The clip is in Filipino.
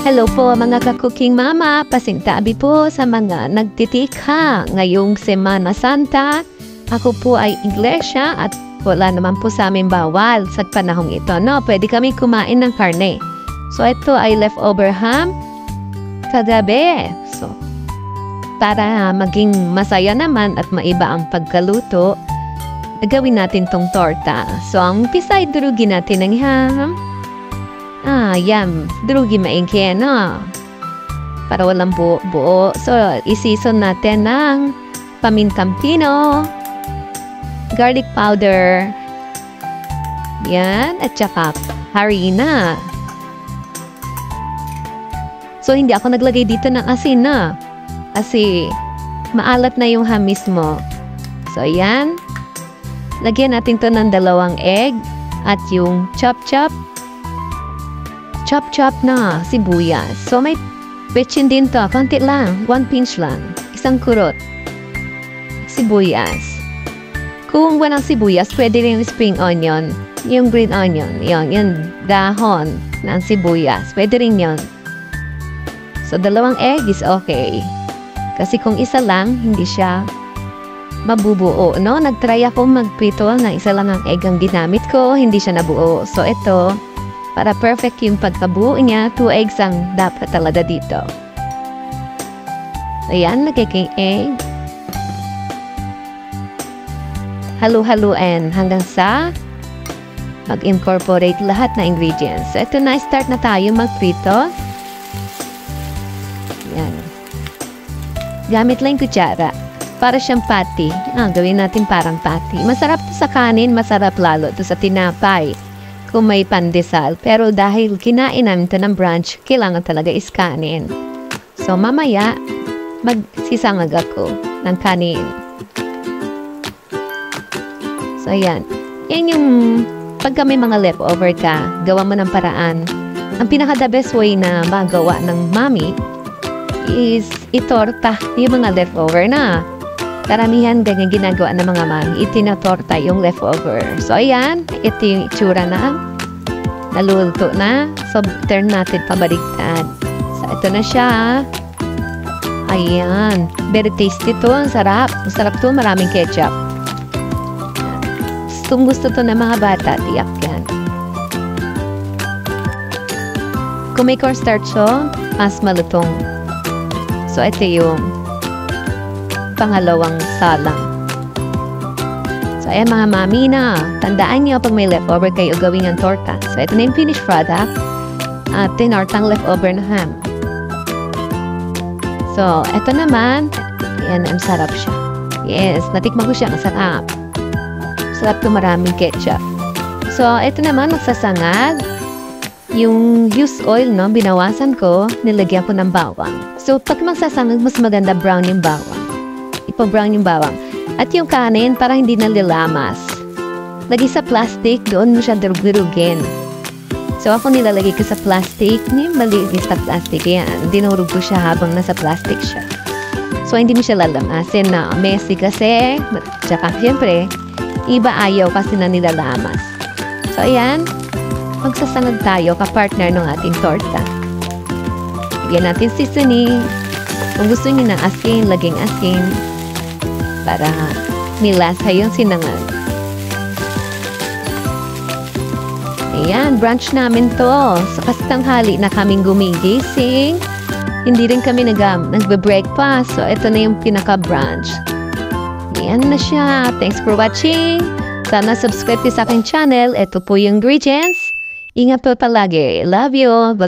Hello po mga ka-cooking mama, pasintabi po sa mga nagtitikha ngayong Semana Santa. Ako po ay iglesia at wala naman po sa amin bawal sa panahong ito. No, pwede kami kumain ng karne. So ito ay leftover ham kagabi. So para maging masaya naman at maiba ang pagkaluto, gawin natin tong torta. So ang umpisa ay durugin natin ng ham. Yam. Drugi maingke, no? Para walang buo. So, isison natin ng pamintang pino, garlic powder, yan, at saka harina. So, hindi ako naglagay dito ng asin, na. Kasi, maalat na yung ham mismo. So, yan. Lagyan natin to ng 2 egg at yung chop-chop na sibuyas. So, may petsin din to. Konti lang. 1 pinch lang. 1 kurot. Sibuyas. Kung walang sibuyas, pwede rin spring onion. Yung green onion. Yung dahon ng sibuyas. Pwede rin yun. So, 2 egg is okay. Kasi kung isa lang, hindi siya mabubuo. No? Nagtry ako magprito na isa lang ang egg ang ginamit ko. Hindi siya nabuo. So, ito, para perfect yung pagkabuo niya, 2 eggs ang dapat talaga dito. Ayan, nagiging egg. Halu-haluin hanggang sa mag-incorporate lahat na ingredients. So, ito na, start na tayo magprito. Ayan. Gamit lang yung kutsara. Para siyang patty. Gawin natin parang patty. Masarap to sa kanin, masarap lalo to sa tinapay. Kung may pandesal. Pero dahil kinain namin ito ng brunch, kailangan talaga is kanin. So, mamaya, magsisangag ako ng kanin. So, ayan. Yan yung, pagka may mga leftover ka, gawa mo ng paraan. Ang pinaka-the best way na magawa ng mami is itorta yung mga leftover na. Karamihan ganyan ginagawa ng mga mami, itinatorta yung leftover. So, ayan, ito yung itsura na naluluto na. So, turn natin pabaliktad. So, ito na siya. Ayan, very tasty to. Ang sarap. Masarap to, maraming ketchup. Gusto to ng mga bata, tiyak yan. Kung may cornstarch so, mas malutong. So, ito yung pangalawang salang. So, ayan mga mami na. Tandaan niyo pag may leftover kayo gawin ang torta. So, ito na yung finished product. At tinortang leftover na ham. So, ito naman. Ayan, ang sarap siya. Yes, natikman ko siya. Masarap. Sarap to, maraming ketchup. So, ito naman, magsasangag. Yung used oil, no, binawasan ko. Nilagyan ko ng bawang. So, pag magsasangag, mas maganda brown yung bawang. Ipa-brown yung bawang. At yung kanin, parang hindi nalilamas. Lagi sa plastic, doon mo siya durugin. So, ako nilalagay ko sa plastic. Maliit sa plastic. Yan. Dinurog ko siya habang nasa plastic siya. So, hindi mo siya lalamasin na messy kasi. Tsaka, siyempre, iba ayaw kasi na nilalamas. So, ayan. Magsasangag tayo kapartner ng ating torta. Lagyan natin seasoning. Kung gusto niyo ng asin, laging asin. Para nilasa yung sinangag. Ayan, brunch namin to. So, kasi tanghali na kaming gumigising. Hindi rin kami nagbe-breakfast. So, ito na yung pinaka-brunch. Ayan na siya. Thanks for watching. Sana subscribe kayo sa aking channel. Ito po yung ingredients. Ingat po palagi. Love you.